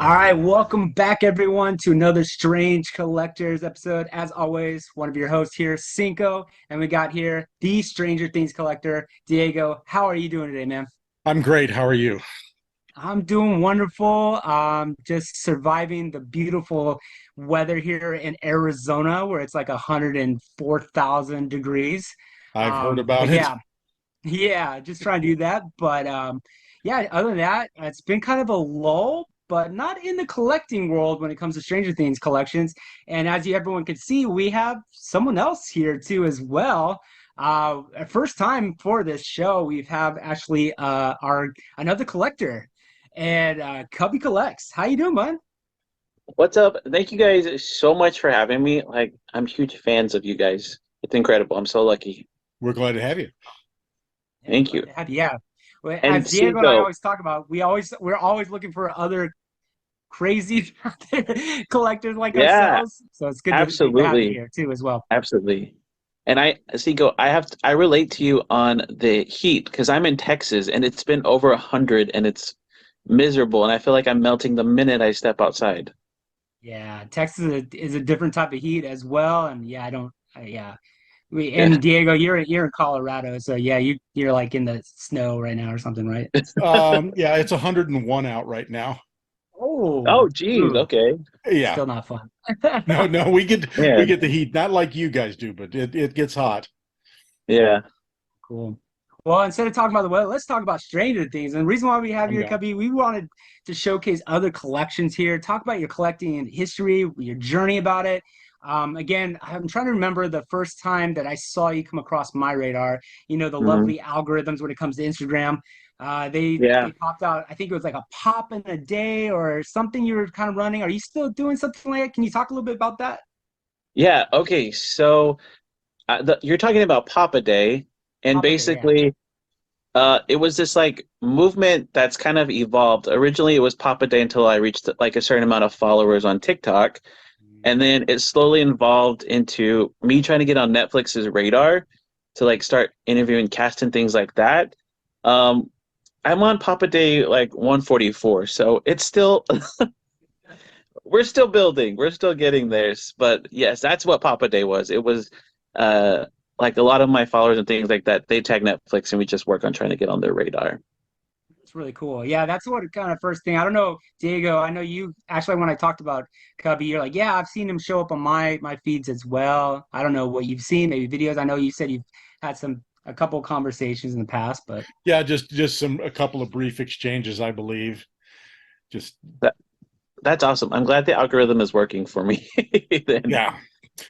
All right, welcome back everyone to another Strange Collectors episode. As always, one of your hosts here, Cinco, and we got here the Stranger Things collector, Diego. How are you doing today, man? I'm great. How are you? I'm doing wonderful. Just surviving the beautiful weather here in Arizona, where it's like 104,000 degrees. I've heard But about it. yeah, yeah, just trying to do that. But yeah, other than that, it's been kind of a lull, but not in the collecting world when it comes to Stranger Things collections. And as everyone can see, we have someone else here too as well. First time for this show, we've have actually our another collector, and Cubbie Collects. How you doing, bud? What's up? Thank you guys so much for having me. Like, I'm huge fans of you guys. It's incredible. I'm so lucky. We're glad to have you. Yeah, Thank glad you. to have you. Yeah. Well, as And Diego and I Cinco, always talk about, we're always looking for other crazy collectors like yeah, ourselves. So it's good to have you absolutely, here too as well. absolutely. And Cinco, I relate to you on the heat because I'm in Texas and it's been over 100 and it's miserable and I feel like I'm melting the minute I step outside. Yeah, Texas is a different type of heat as well, and yeah, I don't. Yeah, we Yeah. and Diego, you're in Colorado, so yeah, you're like in the snow right now or something, right? Yeah, it's 101 out right now. Oh, Oh, geez. ooh, Okay. Yeah. still not fun. No, we Yeah. get the heat, not like you guys do, but it gets hot. Yeah. Cool. Well, instead of talking about the weather, let's talk about Stranger Things. And the reason why we have I'm you here, down. Cubby, we wanted to showcase other collections here, talk about your collecting and history, your journey about it. Again, I'm trying to remember the first time that I saw you come across my radar. You know, the Hmm. lovely algorithms when it comes to Instagram. They Yeah. popped out. I think it was like a pop in a day or something you were kind of running. Are you still doing something like that? Can you talk a little bit about that? Yeah. Okay. So you're talking about Papa Day, and Pop a day, yeah. basically, it was this like movement that's kind of evolved. Originally, it was Papa Day until I reached like a certain amount of followers on TikTok, and then it slowly evolved into me trying to get on Netflix's radar to like start interviewing cast and things like that. Um, I'm on Papa Day like 144, so it's still we're still building, we're still getting there. But yes, that's what Papa Day was. It was uh like a lot of my followers and things like that, they tag Netflix and we just work on trying to get on their radar. It's really cool. Yeah, that's what kind of first thing. I don't know, Diego. I know you actually when I talked about Cubby, you're like, yeah, I've seen him show up on my feeds as well. I don't know what you've seen, maybe videos. I know you said you've had a couple conversations in the past, but Yeah, just a couple of brief exchanges, I believe. Just That that's awesome. I'm glad the algorithm is working for me then. yeah.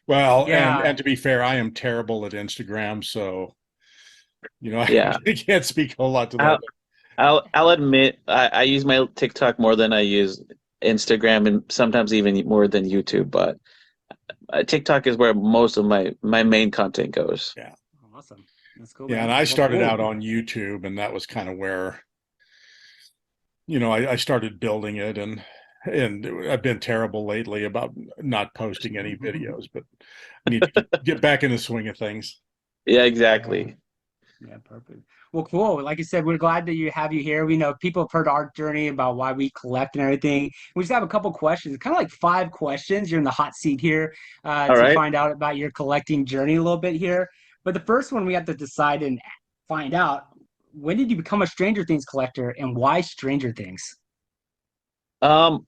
Well, yeah, and to be fair, I am terrible at Instagram, so Yeah. I can't speak a whole lot to that. I'll I'll admit I use my TikTok more than I use Instagram and sometimes even more than YouTube, but TikTok is where most of my main content goes. Yeah. awesome. That's cool, Yeah, and man. I Well, started cool. out on YouTube, and that was kind of where I started building it, and I've been terrible lately about not posting any videos, but I need to get back in the swing of things. Yeah, Yeah. exactly. Yeah, perfect. Well, cool. Like I said, we're glad that you have you here. We know people have heard our journey about why we collect and everything. We just have a couple questions, kind of like five questions. You're in the hot seat here All to right. find out about your collecting journey a little bit here. But the first one we have to decide and find out, when did you become a Stranger Things collector and why Stranger Things?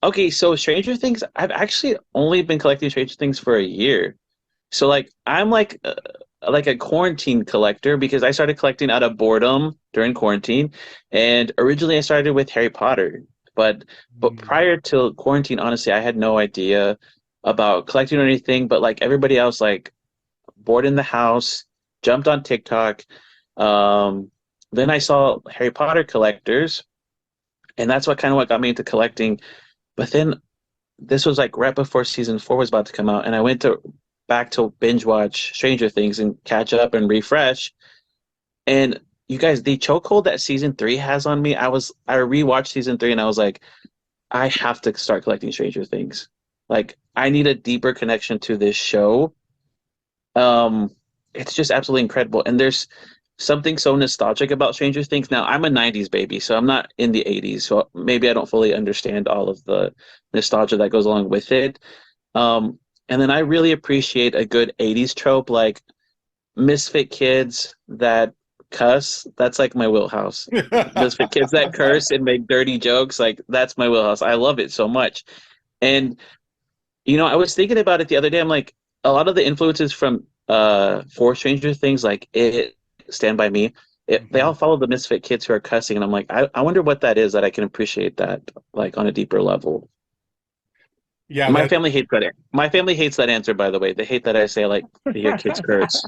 Okay, so Stranger Things, I've actually only been collecting Stranger Things for a year. So like I'm like a quarantine collector because I started collecting out of boredom during quarantine. And originally I started with Harry Potter. But Mm, prior to quarantine, honestly, I had no idea about collecting or anything, but like everybody else, like bored in the house, jumped on TikTok. Um, then I saw Harry Potter collectors, and that's what got me into collecting. But then this was like right before season four was about to come out, and I went to back to binge watch Stranger Things and catch up and refresh. And you guys, the chokehold that season three has on me, I rewatched season three and I was like, I have to start collecting Stranger Things. Like I need a deeper connection to this show. Um, it's just absolutely incredible. And something so nostalgic about Stranger Things. Now, I'm a 90s baby, so I'm not in the 80s, so maybe I don't fully understand all of the nostalgia that goes along with it. And then I really appreciate a good 80s trope like misfit kids that cuss. That's like my wheelhouse. Misfit kids that curse and make dirty jokes, like that's my wheelhouse. I love it so much. And I was thinking about it the other day. I'm like, a lot of the influences from for Stranger Things, like it, Stand By Me, they all follow the misfit kids who are cussing, and I'm like, I wonder what that is that I can appreciate that like on a deeper level. Yeah, My that family hates that. My family hates that answer, by the way. They hate that I say like to hear kids curse.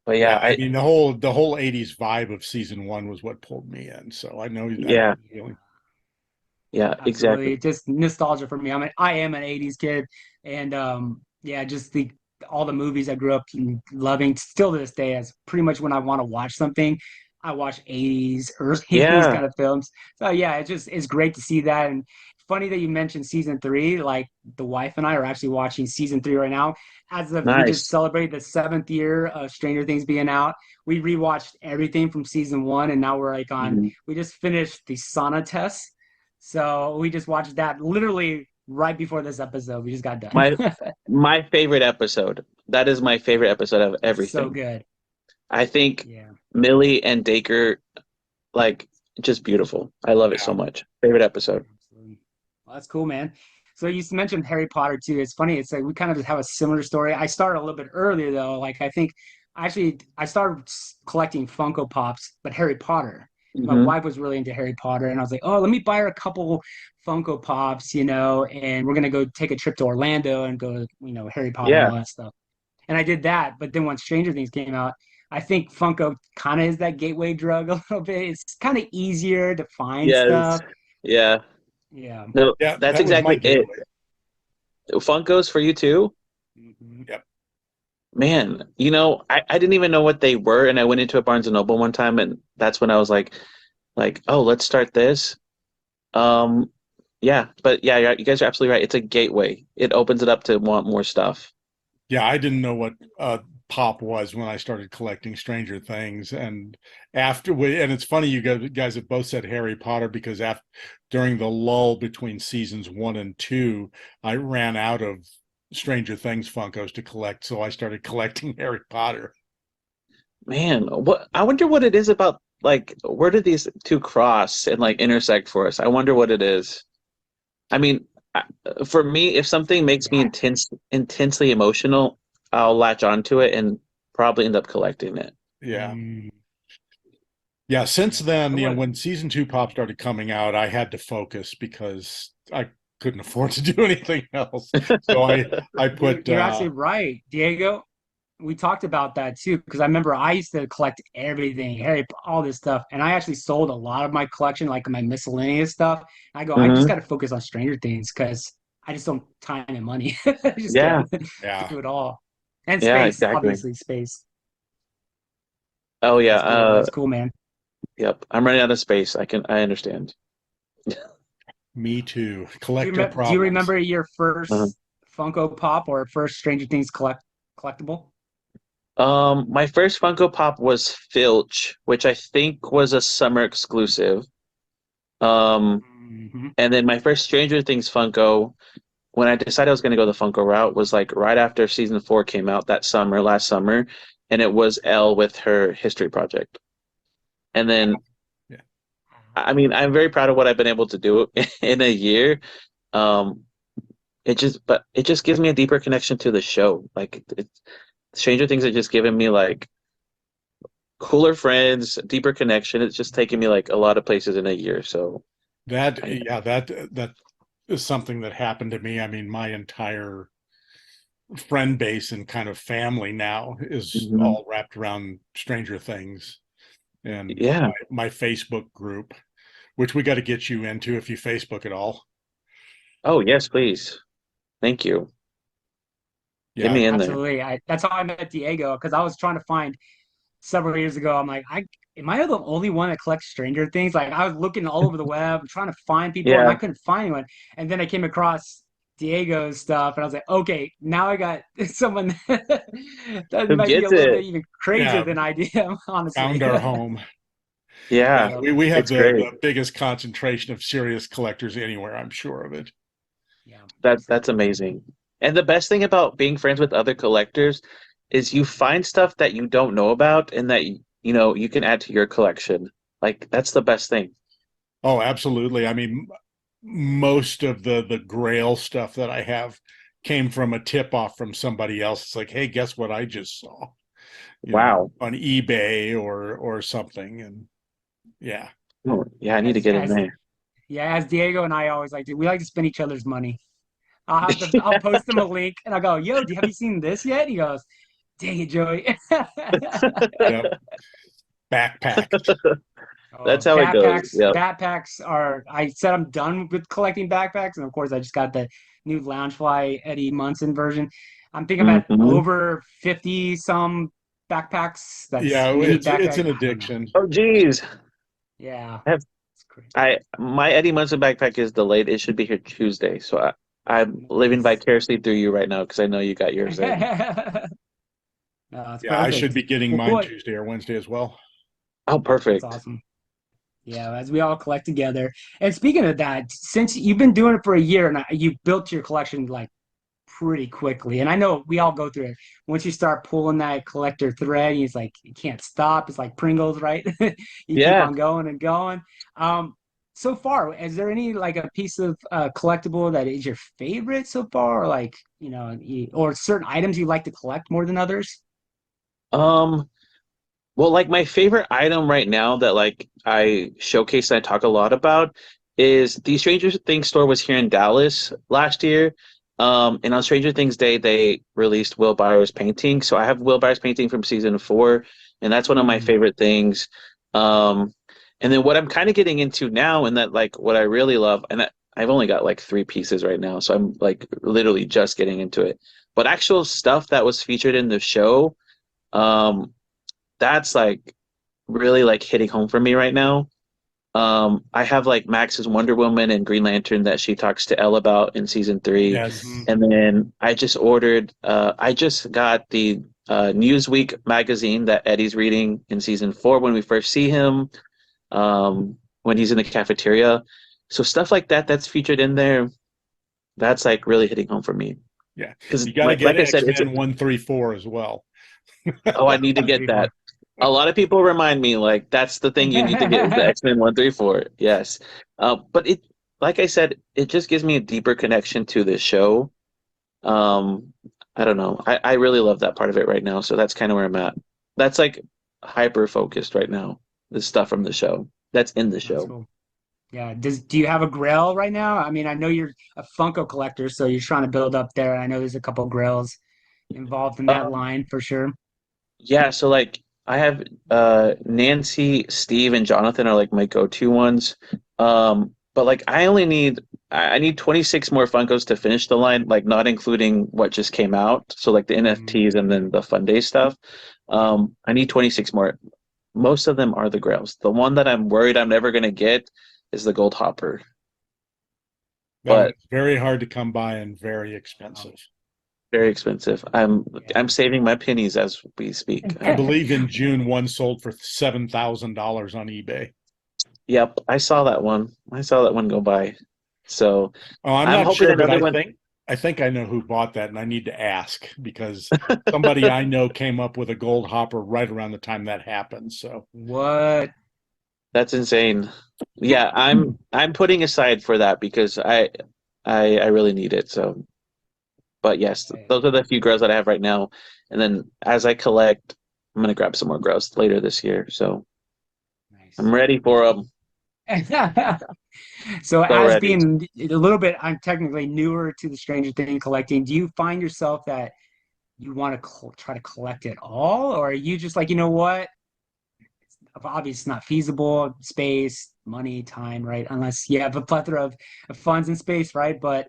But yeah, yeah, I mean the whole 80s vibe of season 1 was what pulled me in. So I know yeah, the feeling. yeah, exactly. Absolutely. Just nostalgia for me. I am an 80s kid and yeah, just the all the movies I grew up loving still to this day as pretty much when I want to watch something, I watch 80s, early 80s Yeah, kind of films. So yeah, it's great to see that. And funny that you mentioned season 3. Like the wife and I are actually watching season 3 right now. As of we just nice. celebrated the 7th year of Stranger Things being out. We rewatched everything from season 1 and now we're like on Mhm. we just finished the sauna test, so we just watched that literally right before this episode. We just got done. My my favorite episode. That is my favorite episode of It's so everything. good. I think Yeah. Millie and Dacre, like, just beautiful. I love it so Yeah. much. Favorite episode. Absolutely. Well, that's cool, man. So you mentioned Harry Potter too. It's funny. It's like we kind of have a similar story. I started a little bit earlier though. Like I think actually I started collecting Funko Pops, but Harry Potter. My Hmm. wife was really into Harry Potter, and I was like, "Oh, let me buy her a couple Funko Pops, and we're gonna go take a trip to Orlando and go, Harry Potter and Yeah. all that stuff." And I did that. But then when Stranger Things came out, I think Funko kind of is that gateway drug a little bit. It's kind of easier to find Yes. stuff. Yeah. Yeah. No, Yeah, that's that was my exactly it. gateway. Funkos for you too? Mhm. Yep. Man, I didn't even know what they were, and I went into a Barnes and Noble one time, and that's when I was like, oh, let's start this. Um, yeah, but yeah, you guys are absolutely right. It's a gateway. It opens it up to want more stuff. Yeah, I didn't know what pop was when I started collecting Stranger Things, and and it's funny you guys have both said Harry Potter because after during the lull between seasons 1 and 2, I ran out of Stranger Things Funkos to collect, so I started collecting Harry Potter. Man, what I wonder what it is about like where did these two cross and like intersect for us? I wonder what it is. I mean, I- for me, if something makes me Yeah. intensely emotional, I'll latch onto it and probably end up collecting it. Yeah. Mm, Yeah, since yeah. then, So what? when season 2 pop started coming out, I had to focus because I couldn't afford to do anything else. So I You're, put you're actually right, Diego. We talked about that too because I remember I used to collect everything, all this stuff, and I actually sold a lot of my collection, like my miscellaneous stuff. I just Hmm. got to focus on Stranger Things because I just don't time and money. I just Yeah, can't yeah. do it all, and yeah, space, exactly. obviously space. Oh yeah, That's cool. That's cool, man. yep. I'm running out of space. I understand. Me too. Do you Collector remember? Do you problems. remember your Uh-huh. first Funko Pop or first Stranger Things collectible? My first Funko Pop was Filch, which I think was a summer exclusive. Um, Hmm. and then my first Stranger Things Funko, when I decided I was going to go the Funko route, was like right after season 4 came out that summer, last summer, and it was Elle with her history project. And then, Yeah. I mean, I'm very proud of what I've been able to do in a year. Um, but it just gives me a deeper connection to the show. Like, Stranger Things have just given me like cooler friends, deeper connection. It's just taken me like a lot of places in a year. So, I, That is something that happened to me. I mean, my entire friend base and kind of family now is Mhm. all wrapped around Stranger Things and Yeah. my Facebook group, which we got to get you into if you Facebook at all. Oh, yes, please. Thank you. Get Yeah, me in there. Absolutely. That's how I met Diego because I was trying to find several years ago. I'm like, am I the only one that collects Stranger Things? Like I was looking all over the web, trying to find people, and Yeah. I couldn't find anyone. And then I came across Diego's stuff, and I was like, okay, now I got someone that Who might be a gets little bit it? even crazier Yeah, than I am, honestly. found our home. Yeah, Yeah, Yep. we have it's great. the biggest concentration of serious collectors anywhere, I'm sure of it. Yeah. That's amazing. And the best thing about being friends with other collectors is you find stuff that you don't know about and that you know you can add to your collection. Like that's the best thing. Oh, absolutely. I mean, most of the Grail stuff that I have came from a tip off from somebody else. It's like, hey, guess what I just saw, Wow. on eBay or something. And yeah. Oh, yeah, I need to As get in as there. yeah, as Diego and I always like to, we like to spend each other's money. I'll post him a link and I'll go, yo, have you seen this yet? He goes, dang it, Joey. Yep. Backpacks. That's Oh, how it goes. Yep. backpacks are, I said I'm done with collecting backpacks. And of course, I just got the new Loungefly Eddie Munson version. I'm thinking about Hmm. over 50 some backpacks. That's Yeah, mini it's backpack. an I don't know. addiction. Oh, geez. Yeah, I have it's great. my Eddie Munson backpack is delayed. It should be here Tuesday. So I'm living Nice. vicariously through you right now because I know you got yours in. No, it's Yeah, I should perfect. be getting Well, mine cool. Tuesday or Wednesday as well. Oh, That's perfect. awesome. Yeah, as we all collect together. And speaking of that, since you've been doing it for a year and you built your collection like pretty quickly, and I know we all go through it. Once you start pulling that collector thread, it's like you can't stop. It's like Pringles, right? You keep Yeah. on going and going. Um, so far, is there any like a piece of collectible that is your favorite so far, or like or certain items you like to collect more than others? Um, well, like my favorite item right now that like I showcase and I talk a lot about is the Stranger Things store was here in Dallas last year. And on Stranger Things Day, they released Will Byers' painting. So I have Will Byers' painting from season 4, and that's one of my Mm, favorite things. Um, and then what I'm kind of getting into now, and that like what I really love, and I've only got like 3 pieces right now, so I'm like literally just getting into it. But actual stuff that was featured in the show, um, that's like really like hitting home for me right now. I have like Max's Wonder Woman and Green Lantern that she talks to Elle about in season 3. hmm Yes. And then I just got the Newsweek magazine that Eddie's reading in season 4 when we first see him, when he's in the cafeteria. So stuff like that that's featured in there, that's like really hitting home for me. Yeah. Because You got to get like I said, X-Men 134 as well. oh, I need to get that. A lot of people remind me like that's the thing you need to get is the X-Men 134. Yes. But it like I said, it just gives me a deeper connection to this show. Um, I don't know. I really love that part of it right now. So that's kind of where I'm at. That's like hyper focused right now. The stuff from the show. That's in the That's show. cool. Yeah. Do you have a Grail right now? I mean, I know you're a Funko collector, so you're trying to build up there. I know there's a couple Grails involved in that Um, line for sure. yeah, so like I have Nancy, Steve, and Jonathan are like my go-to ones. But like I need 26 more Funkos to finish the line, like not including what just came out. So like the Mm, NFTs and then the Fun Day stuff. yeah. I need 26 more. Most of them are the Grails. The one that I'm worried I'm never gonna get is the Gold Hopper. That But one's very hard to come by and very Um, expensive. very expensive. I'm yeah. saving my pennies as we speak. I believe in June one sold for $7,000 on eBay. Yep, I saw that one. I saw that one go by. So Oh, I'm I'm not hoping sure, but another one. I think I know who bought that, and I need to ask because somebody I know came up with a gold hopper right around the time that happened. So What? That's insane. Yeah, I'm putting aside for that because I really need it. So, but yes, Right. those are the few grows that I have right now. And then as I collect, I'm gonna grab some more grows later this year. So I'm Nice. ready for them. So, So as ready. being a little bit, I'm technically newer to the Stranger Thing collecting. Do you find yourself that you want to try to collect it all, or are you just like, you know what? Obviously, it's not feasible. Space, money, time, right? Unless you have a plethora of funds and space, right? But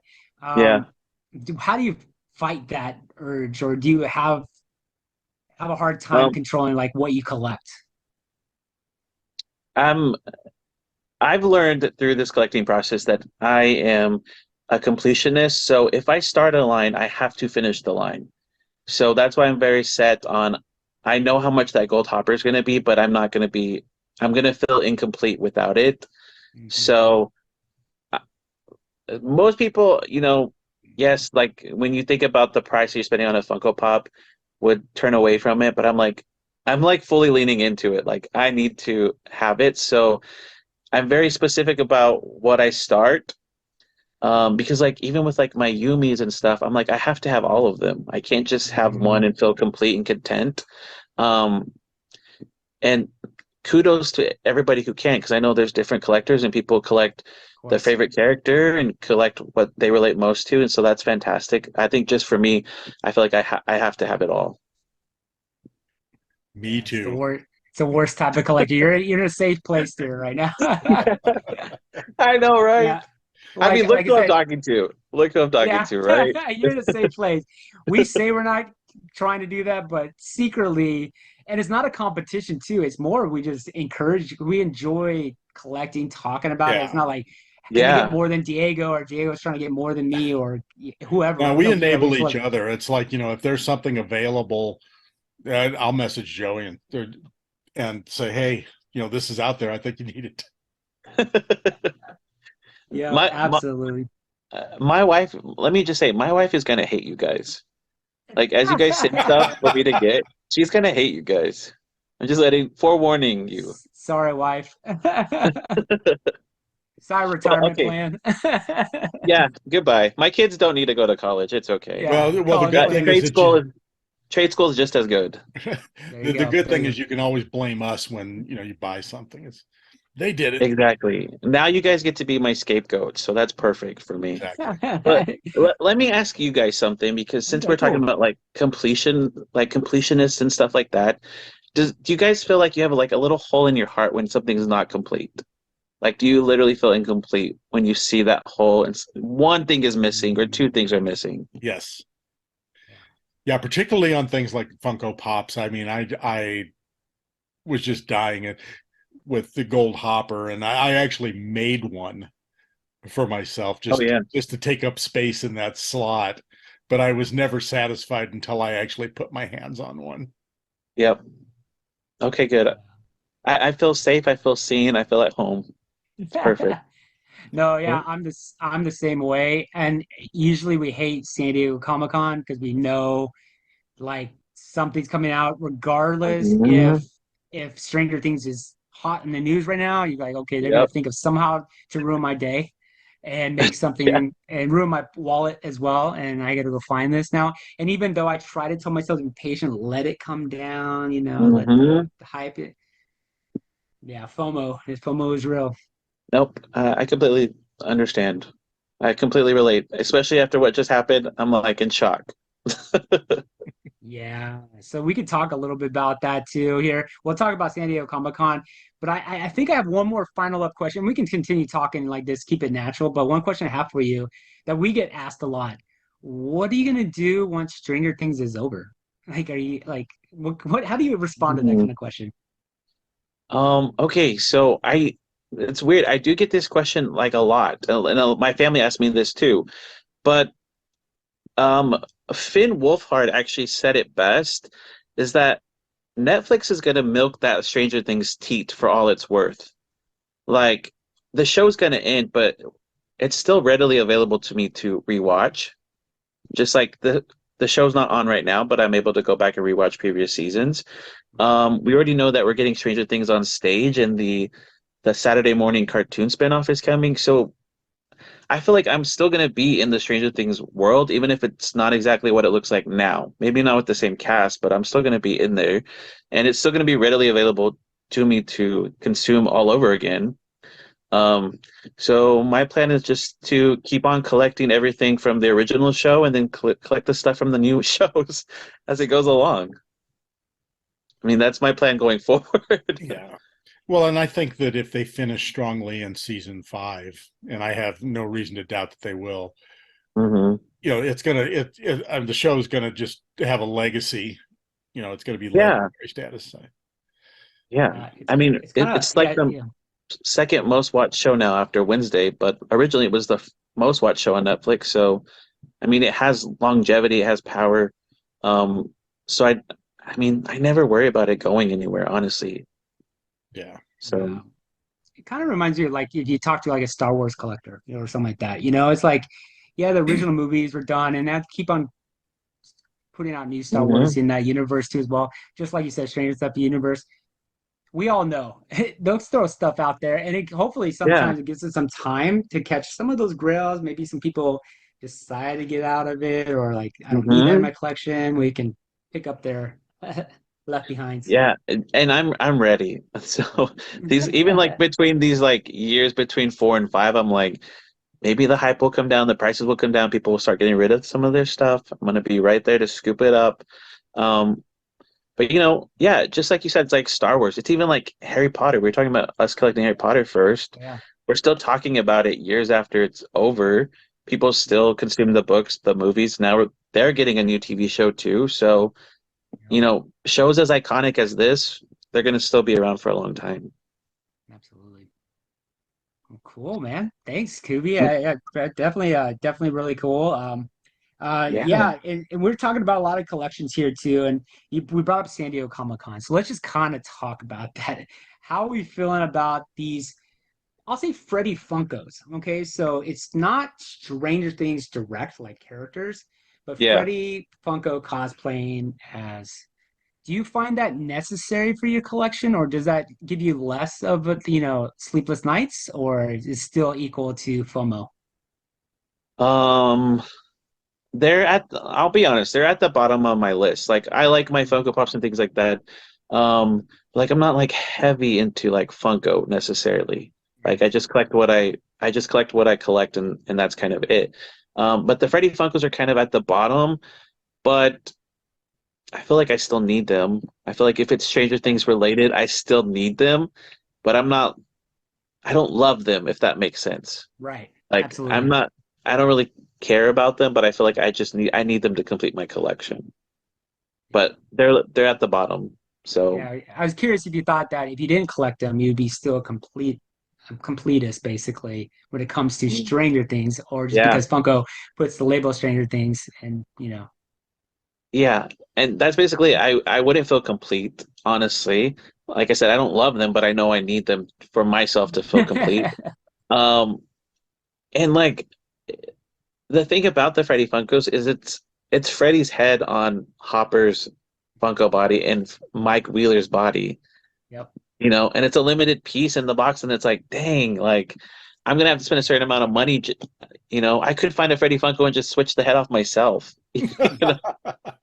Yeah. um, how do you fight that urge, or do you have a hard time Um, controlling like what you collect? I'm I've learned through this collecting process that I am a completionist. So if I start a line, I have to finish the line. So that's why I'm very set on. I know how much that gold hopper is going to be, but I'm not going to be. I'm going to feel incomplete without it. Mhm. So uh, most people, yes, like when you think about the price you're spending on a Funko Pop, would turn away from it. But I'm like fully leaning into it. Like I need to have it. So I'm very specific about what I start. Because like even with like my Yumis and stuff, I'm like I have to have all of them. I can't just have one Mhm. and feel complete and content. Um, and kudos to everybody who can, because I know there's different collectors and people collect Of their course. favorite character and collect what they relate most to, and so that's fantastic. I think just for me, I feel like I have to have it all. Me Yeah, it's the too. worst. It's the worst type of collector. You're in a safe place there right now. I know, right? Yeah, I mean, look like I who I'm said, talking to. Look who I'm talking yeah, to, right? you're in a safe place. We say we're not trying to do that, but secretly, and it's not a competition too. It's more we just encourage, we enjoy collecting, talking about it. It's Yeah. not like, can I get Yeah, more than Diego or Diego's trying to get more than me or whoever. Now We we don't do that. We enable just each love, other. It's like, if there's something available, I'll message Joey and say, hey, this is out there. I think you need it. yeah, my my absolutely. my wife. Let me just say, my wife is gonna hate you guys. Like as you guys send stuff for me to get, she's gonna hate you guys. I'm just forewarning you. Sorry, wife. Sorry, Well, retirement okay, plan. yeah, goodbye. My kids don't need to go to college. It's okay. Yeah, Well, the college good That thing plan. is trade that school is trade school is just as good. There you the go. good There thing you is you can always blame us when, you buy something. They did it. Exactly. Now you guys get to be my scapegoat, so that's perfect for me. Exactly. But go. let me ask you guys something, because since Okay, we're talking cool. about like completion, like completionists and stuff like that, do you guys feel like you have like a little hole in your heart when something's not complete? Like, do you literally feel incomplete when you see that hole and one thing is missing or two things are missing? Yes. Yeah. Yeah, particularly on things like Funko Pops. I mean, I was just dying it with the gold hopper, and I actually made one for myself Oh just yeah. just to take up space in that slot. But I was never satisfied until I actually put my hands on one. Yep. Okay, good. I feel safe. I feel seen. I feel at home. It's perfect. No, yeah, Well, I'm the same way. And usually we hate San Diego Comic Con because we know like something's coming out regardless Mhm. if Stranger Things is hot in the news right now. You're like, okay, they're gonna Yep. think of somehow to ruin my day and make Yeah. something and ruin my wallet as well. And I gotta go find this now. And even though I try to tell myself to be patient, let it come down, let Hmm. the hype it. Yeah, FOMO. FOMO is real. Nope. I completely understand. I completely relate, especially after what just happened. I'm like in shock. Yeah, so we could talk a little bit about that too here. We'll talk about San Diego Comic Con, but I think I have one more final up question. We can continue talking like this, keep it natural. But one question I have for you that we get asked a lot: what are you gonna do once Stranger Things is over? Like, are you like what? How do you respond to that Mhm. kind of question? Okay, so it's weird. I do get this question like a lot, and my family asks me this too. But um, Finn Wolfhard actually said it best, is that Netflix is going to milk that Stranger Things teat for all it's worth. Like the show's going to end, but it's still readily available to me to rewatch. Just like the show's not on right now, but I'm able to go back and rewatch previous seasons. We already know that we're getting Stranger Things on stage, and the Saturday morning cartoon spinoff is coming. So I feel like I'm still gonna be in the Stranger Things world, even if it's not exactly what it looks like now. Maybe not with the same cast, but I'm still gonna be in there, and it's still gonna be readily available to me to consume all over again. Um, so my plan is just to keep on collecting everything from the original show, and then collect the stuff from the new shows as it goes along. I mean, that's my plan going forward. yeah. Well, and I think that if they finish strongly in season 5, and I have no reason to doubt that they will, Hmm. it's gonna the show is gonna just have a legacy. It's gonna be Yeah, legendary status. So, yeah. Yeah, I mean, it's kind of it's like yeah the yeah. second most watched show now after Wednesday, but originally it was the most watched show on Netflix. So I mean, it has longevity, it has power. Um, so I mean, I never worry about it going anywhere, honestly. Yeah. So Yeah. It kind of reminds you of like if you talk to like a Star Wars collector, or something like that. It's like, yeah, the original movies were done, and that keep on putting out new Star Wars mhm. in that universe too as well. Just like you said, Stranger Stuff universe. We all know they'll throw stuff out there, and hopefully Yeah. sometimes it gives us some time to catch some of those grails. Maybe some people decide to get out of it, or like I don't need that in hmm my collection. We can pick up their left behinds. Yeah, and I'm ready. So these even like between these like years between 4 and 5, I'm like maybe the hype will come down, the prices will come down, people will start getting rid of some of their stuff. I'm gonna be right there to scoop it up. Um, but yeah, just like you said, it's like Star Wars. It's even like Harry Potter. We are talking about us collecting Harry Potter first. Yeah. We're still talking about it years after it's over. People still consume the books, the movies. Now they're getting a new TV show too. So, Yep. shows as iconic as this, they're going to still be around for a long time. Absolutely. Well, cool, man. Thanks, Kubi. Definitely really cool. Yeah. Yeah, and we're talking about a lot of collections here too, and we brought up San Diego Comic-Con, so let's just kind of talk about that. How are we feeling about these? I'll say Freddy Funkos. Okay, so it's not Stranger Things direct like characters, but Yeah. Freddy Funko cosplaying as. Do you find that necessary for your collection, or does that give you less of sleepless nights, or is it still equal to FOMO? Um, I'll be honest, they're at the bottom of my list. Like I like my Funko Pops and things like that. Like I'm not like heavy into like Funko necessarily. Like Right. I just collect what I collect, and that's kind of it. But the Freddy Funkos are kind of at the bottom, but I feel like I still need them. I feel like if it's Stranger Things related, I still need them, but I don't love them, if that makes sense. Right. Like Absolutely. I don't really care about them, but I feel like I need them to complete my collection. Yeah. But they're at the bottom. So Yeah. I was curious if you thought that if you didn't collect them, you'd be still a completist basically when it comes to Stranger Things, or just yeah, because Funko puts the label Stranger Things and. yeah. And that's basically I wouldn't feel complete, honestly. Like I said, I don't love them, but I know I need them for myself to feel complete. Um, and like the thing about the Freddy Funkos is it's Freddy's head on Hopper's Funko body and Mike Wheeler's body, Yep. and it's a limited piece in the box, and it's like, dang, like I'm gonna have to spend a certain amount of money. I could find a Freddy Funko and just switch the head off myself.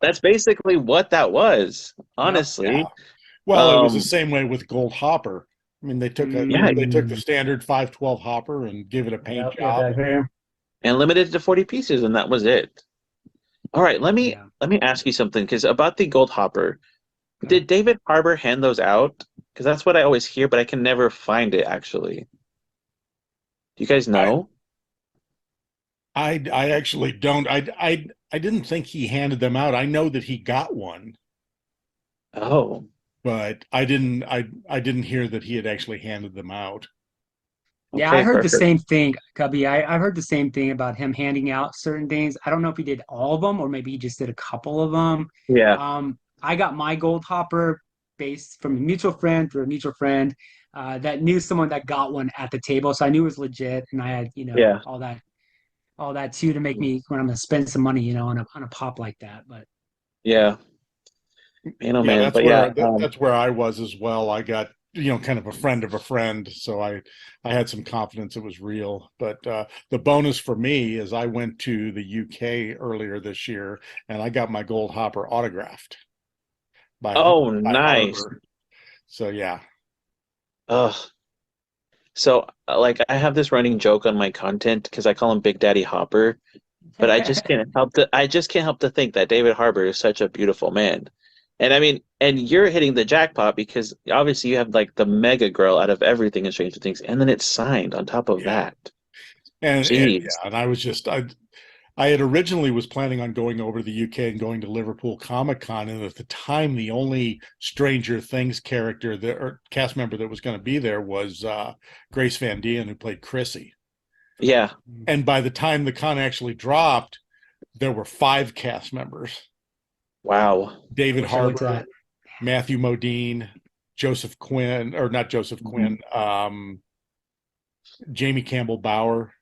That's basically what that was, Yep. Yeah. honestly. Well, it was the Um, same way with Gold Hopper. I mean, yeah, they took the Mm. standard 512 Hopper and give it a paint Yep. Get job. that here. and limited to 40 pieces, and that was it. All right, Yeah. let me ask you something, because about the Gold Hopper, Okay. did David Harbour hand those out? Because that's what I always hear, but I can never find it actually. Do you guys I know? I actually don't. I didn't think he handed them out. I know that he got one, Oh, but I didn't hear that he had actually handed them out. Yeah, I okay, heard the perfect. same thing, Cubby. I heard the same thing about him handing out certain things. I don't know if he did all of them or maybe he just did a couple of them. Yeah, I got my gold hopper based from a mutual friend through a mutual friend that knew someone that got one at the table, so I knew it was legit, and I had yeah, all that too to make me when I'm gonna spend some money, on a pop like that. But yeah. Man, oh Yeah, man, but yeah, that's where I was as well. I got, kind of a friend of a friend, so I had some confidence it was real. But the bonus for me is I went to the UK earlier this year and I got my Gold Hopper autographed oh, by nice. Harbor. So yeah. Ugh. So, like, I have this running joke on my content because I call him Big Daddy Hopper, but I just can't help to think that David Harbour is such a beautiful man. And I mean, and you're hitting the jackpot because obviously you have like the mega girl out of everything in Stranger Things, and then it's signed on top of Yeah. that. And Jeez. yeah, and I was just I had originally was planning on going over to the UK and going to Liverpool Comic Con, and at the time, the only Stranger Things character that or cast member that was going to be there was Grace Van Dien, who played Chrissy. Yeah. And by the time the con actually dropped, there were 5 cast members: Wow. David Wish I went to Harbour, that. Matthew Modine, Joseph Quinn, or not Joseph Quinn, Jamie Campbell Bower,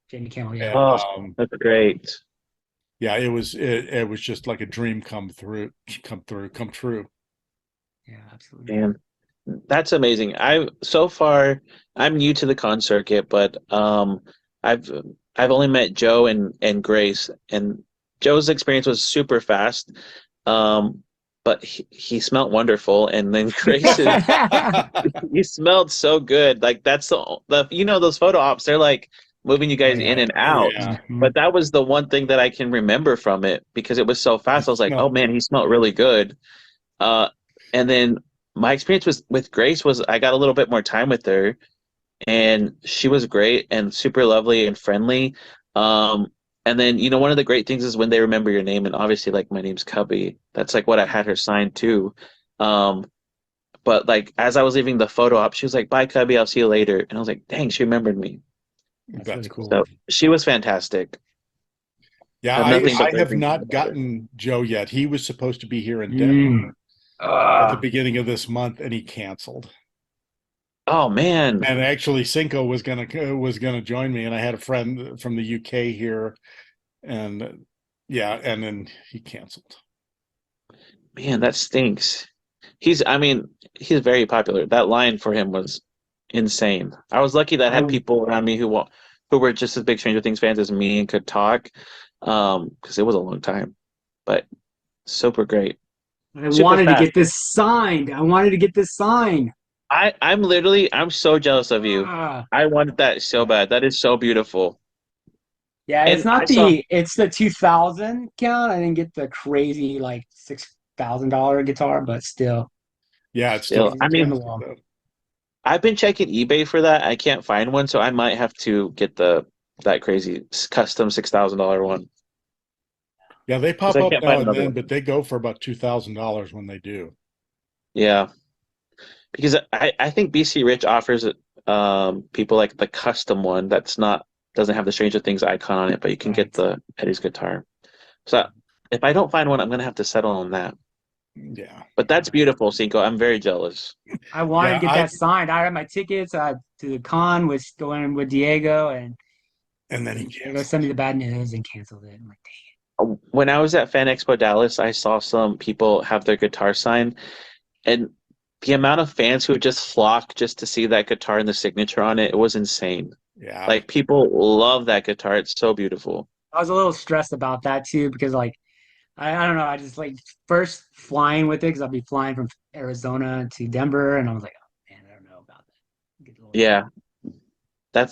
Jamie Campbell, yeah. and Oh, that's great. yeah, it was just like a dream come true. Yeah, absolutely. Man, that's amazing. So far I'm new to the con circuit, but I've I've only met Joe and Grace, and Joe's experience was super fast. Um, but he smelled wonderful, and then Grace's he smelled so good. Like that's the those photo ops, they're like moving you Oh guys in yeah. and out. Yeah, But that was the one thing that I can remember from it because it was so fast. I was like, oh smelled man, he smelled really good. Uh, and then my experience with Grace was I got a little bit more time with her, and she was great and super lovely and friendly. Um, and then one of the great things is when they remember your name, and obviously like my name's Cubbie. That's like what I had her sign too. Um, but like as I was leaving the photo op, she was like, "Bye, Cubbie. I'll see you later." And I was like, "Dang, she remembered me." That's that's really cool. cool. So she was fantastic. Yeah, I have nothing but I great have things to say not about her. gotten Joe yet. He was supposed to be here in Mm. Denver at the Ah, beginning of this month, and he canceled. Oh man, And actually, Cinco was gonna join me, and I had a friend from the UK here, and yeah, and then he canceled. man, that stinks. I mean, he's very popular. That line for him was insane. I was lucky that I had I people around me who were just as big Stranger Things fans as me and could talk, because it was a long time, but super great, I super wanted to fast. get this signed. I wanted to get this signed. I'm so jealous of you. Ah. I wanted that so bad. That is so beautiful. Yeah, And I saw, it's the 2000 count. I didn't get the crazy like $6,000 guitar, but still, Yeah, it's still still, I it's on mean, the fantastic wall. though. I've been checking eBay for that. I can't find one, so I might have to get that crazy custom $6,000 one Yeah, they because pop I up can't now find and another then, one. but they go for about $2,000 when they do. Yeah, because I think BC Rich offers people like the custom one that's not doesn't have the Stranger Things icon on it, but you can get Right. the Eddie's guitar. So if I don't find one, I'm gonna have to settle on that. Yeah, But that's beautiful, Cinco. I'm very jealous. I wanted to yeah, get that signed. I had my tickets to the con with going with Diego, and then he and Diego sent canceled. me the bad news and canceled it. I'm like, When I was at Fan Expo Dallas, I saw some people have their guitar signed, and the amount of fans who would just flock just to see that guitar and the signature on it, it was insane. Yeah, Like people love that guitar. It's so beautiful. I was a little stressed about that too because like I don't know. I just like first flying with it because I'll be flying from Arizona to Denver, and I was like, oh man, I don't know about that. Get a little Yeah,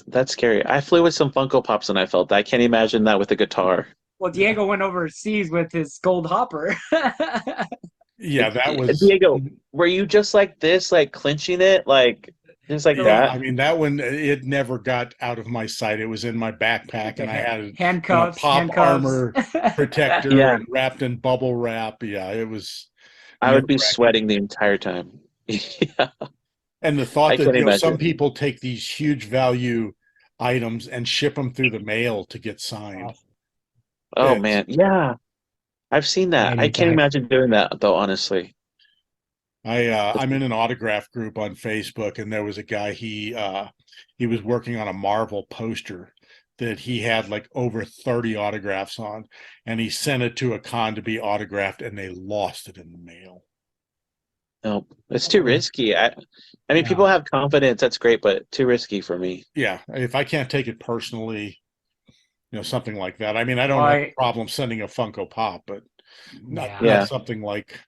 that's scary. I flew with some Funko Pops and I felt that. I can't imagine that with a guitar. Well, Diego went overseas with his gold hopper. yeah, that was. Diego, were you just like this, like clenching it, like just like Yeah, that? I mean that one it never got out of my sight. It was in my backpack, The and I had pop handcuffs. armor protector Yeah, and wrapped in bubble wrap. Yeah, it was I nerve would be wracking. sweating the entire time. Yeah, And the thought I that can some imagine. people take these huge value items and ship them through the mail to get signed. Oh, Oh It's man, yeah, I've seen that. I vanity can't pack. imagine doing that though, honestly. I'm in an autograph group on Facebook, and there was a guy he was working on a Marvel poster that he had like over 30 autographs on, and he sent it to a con to be autographed, and they lost it in the mail. No, it's too Oh, risky. I mean, yeah. people have confidence. That's great, but too risky for me. Yeah, if I can't take it personally, something like that. I mean, I don't have Well, a problem sending a Funko Pop, but not yeah. Yeah. something like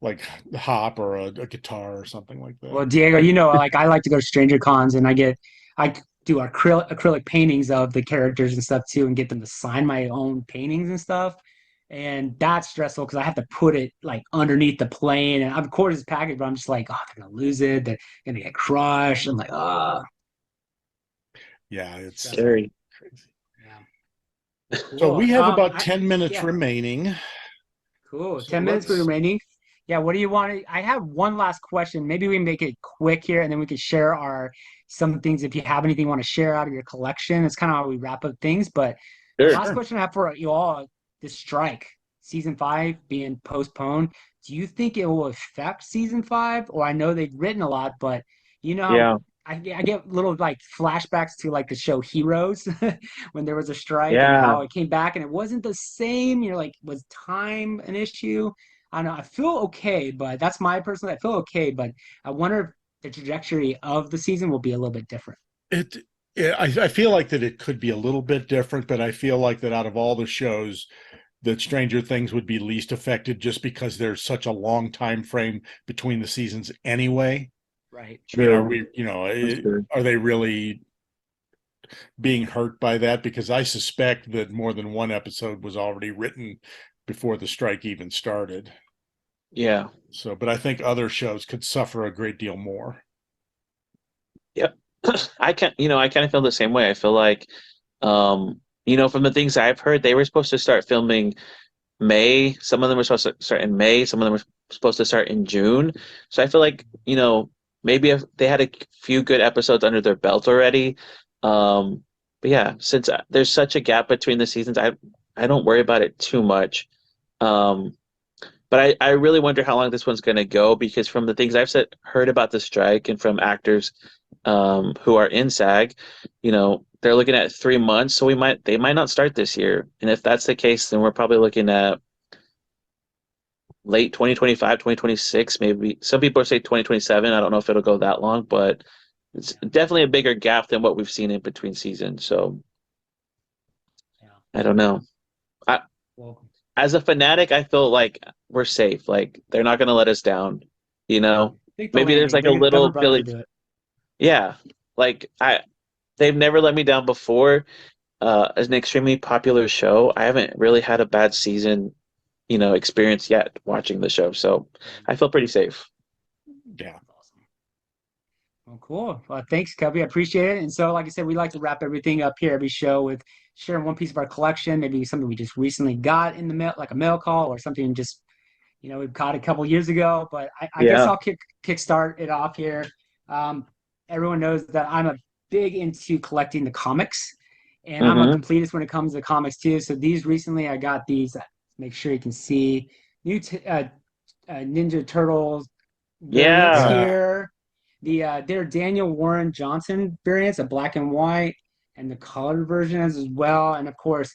the hop or a guitar or something like that. Well, Diego, like I like to go to Stranger Cons and I do acrylic paintings of the characters and stuff too, and get them to sign my own paintings and stuff. And that's stressful because I have to put it like underneath the plane, and of course it's packaged, but I'm just like, oh, they're gonna lose it, they're gonna get crushed. I'm like, oh, Yeah, it's stressful. Scary. crazy. Yeah. So Cool. we have about 10 minutes Yeah, remaining. cool. So 10 minutes let's remaining. Yeah, what do you want to? I have one last question. Maybe we make it quick here, and then we could share our some things if you have anything you want to share out of your collection. It's kind of how we wrap up things. But the Sure. last question I have for you all, the strike, season five being postponed. Do you think it will affect season five? Or I know they've written a lot, but you know how Yeah. I get little like flashbacks to like the show Heroes when there was a strike and Yeah. how it came back and it wasn't the same. You're like, was time an issue? I don't know. I feel okay, but that's my personal. I feel okay, but I wonder if the trajectory of the season will be a little bit different. it, I feel like that it could be a little bit different, but I feel like that out of all the shows, that Stranger Things would be least affected just because there's such a long time frame between the seasons anyway. Right. I mean, are True. we, That's true. are they really being hurt by that? Because I suspect that more than one episode was already written before the strike even started. Yeah. So, but I think other shows could suffer a great deal more. Yep. I kind of feel the same way. I feel like, from the things I've heard, they were supposed to start filming May. Some of them were supposed to start in May. Some of them were supposed to start in June. So I feel like, maybe if they had a few good episodes under their belt already. But yeah, since there's such a gap between the seasons, I don't worry about it too much. Um, but I really wonder how long this one's going to go because from the things heard about the strike and from actors who are in SAG, they're looking at 3 months. So they might not start this year. And if that's the case, then we're probably looking at late 2025, 2026, maybe. Some people say 2027. I don't know if it'll go that long, but it's definitely a bigger gap than what we've seen in between seasons. So Yeah. I don't know. I, Well, as a fanatic, I feel like we're safe. Like they're not going to let us down. You know, I think they'll maybe land there's me. like a They're little probably Billy. gonna do it. Yeah, like they've never let me down before. As an extremely popular show, I haven't really had a bad season, experience yet watching the show. So I feel pretty safe. Yeah. Awesome. Well, cool. Well, thanks, Cubby. I appreciate it. And so, like I said, we like to wrap everything up here every show with sharing one piece of our collection, maybe something we just recently got in the mail, like a mail call, or something just we've caught a couple years ago. But I guess Yeah. I'll kickstart it off here. Um, Everyone knows that I'm a big into collecting the comics, and I'm a Mm-hmm. completist when it comes to comics too. So these recently, I got these. Make sure you can see Ninja Turtles variants Yeah. Yeah. here. They're Daniel Warren Johnson variants, a black and white, and the colored version as well. And of course,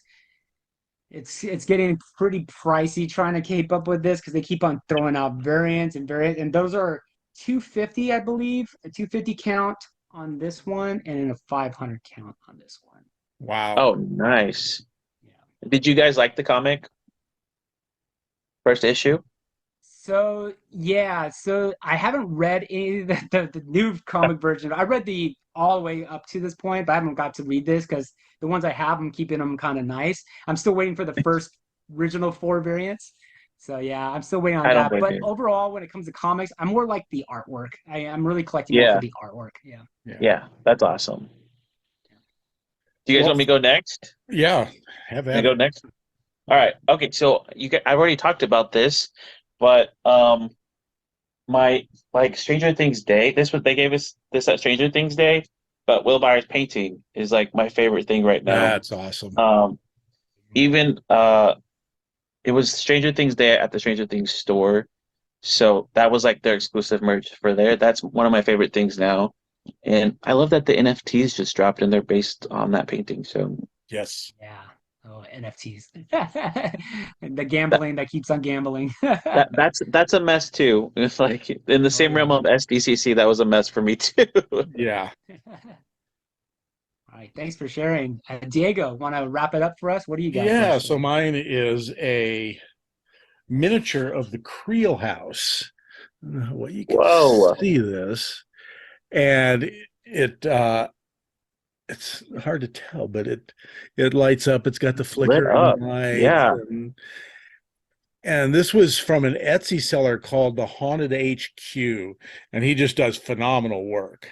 it's getting pretty pricey trying to keep up with this because they keep on throwing out variants, and those are 250, I believe, a 250 count on this one, and then a 500 count on this one. Wow. Oh, nice. Yeah. Did you guys like the comic first issue? So yeah, so I haven't read any of the new comic version. I read the all the way up to this point, but I haven't got to read this because the ones I have, I'm keeping them kind of nice. I'm still waiting for the first original four variants. So yeah, I'm still waiting on I don't that. blame But you. overall, when it comes to comics, I'm more like the artwork. I'm really collecting more for Yeah. the artwork. Yeah. Yeah. Yeah. That's awesome. Do you guys Well, want me to go next? yeah. Have I at go it. next. All right. Okay. So I've already talked about this, but my like Stranger Things Day. This was they gave us this at Stranger Things Day, but Will Byers painting is like my favorite thing right now. That's awesome. Um, even it was Stranger Things Day at the Stranger Things store, so that was like their exclusive merch for there. That's one of my favorite things now, and I love that the NFTs just dropped and they're based on that painting. So Yes. Yeah. Oh, NFTs. The gambling that keeps on gambling. that's a mess too. It's like in the Oh same realm yeah. of SDCC, that was a mess for me too. Yeah. All right, thanks for sharing. Diego, want to wrap it up for us? What do you got Yeah. first? So mine is a miniature of the Creel house. I don't know what you can Whoa. see this. And it's hard to tell, but it lights up. It's got the Lit flickering up. lights, Yeah. and this was from an Etsy seller called the Haunted HQ, and he just does phenomenal work.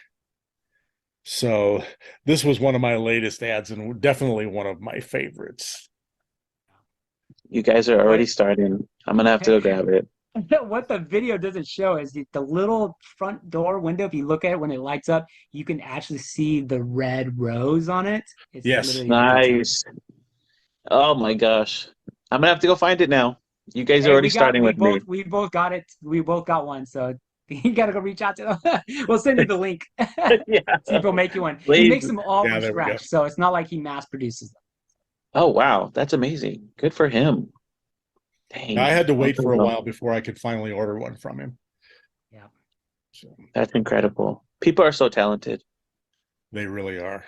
So this was one of my latest ads and definitely one of my favorites. You guys are already starting. I'm gonna have to go grab it. What the video doesn't show is the little front door window. If you look at it when it lights up, you can actually see the red rose on it. It's Yes. literally the detail. Nice. Oh my gosh. I'm gonna have to go find it now. You guys are Hey, already starting with me. we both got it. We both got one. So you gotta go reach out to them. We'll send you the link. Yeah. See if he'll make you one. He Please. makes them all Yeah, from there we go. scratch, so it's not like he mass produces them. Oh wow, that's amazing. Good for him. Dang. I had to wait Okay, for a well, while before I could finally order one from him. Yeah. So that's incredible. People are so talented. they really are.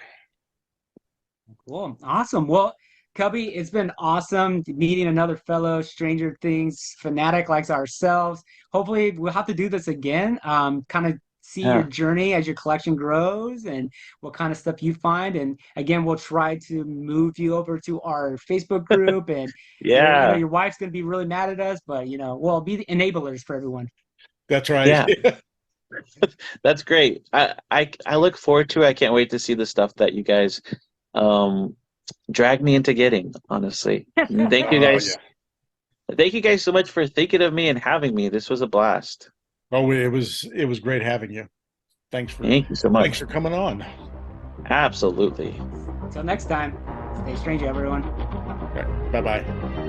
Cool. Awesome. Well, Cubby, it's been awesome meeting another fellow Stranger Things fanatic like ourselves. Hopefully, we'll have to do this again. Kind of see your Yeah. journey as your collection grows and what kind of stuff you find. And again, we'll try to move you over to our Facebook group. And I know Yeah. your wife's going to be really mad at us, but we'll be the enablers for everyone. That's right. Yeah. That's great. I look forward to it. I can't wait to see the stuff that you guys um drag me into getting, honestly. And thank you Oh guys. yeah. Thank you guys so much for thinking of me and having me. This was a blast. Oh, it was great having you. Thank you so Thanks much. for coming on. Absolutely. Until next time, stay strange, everyone. Bye bye.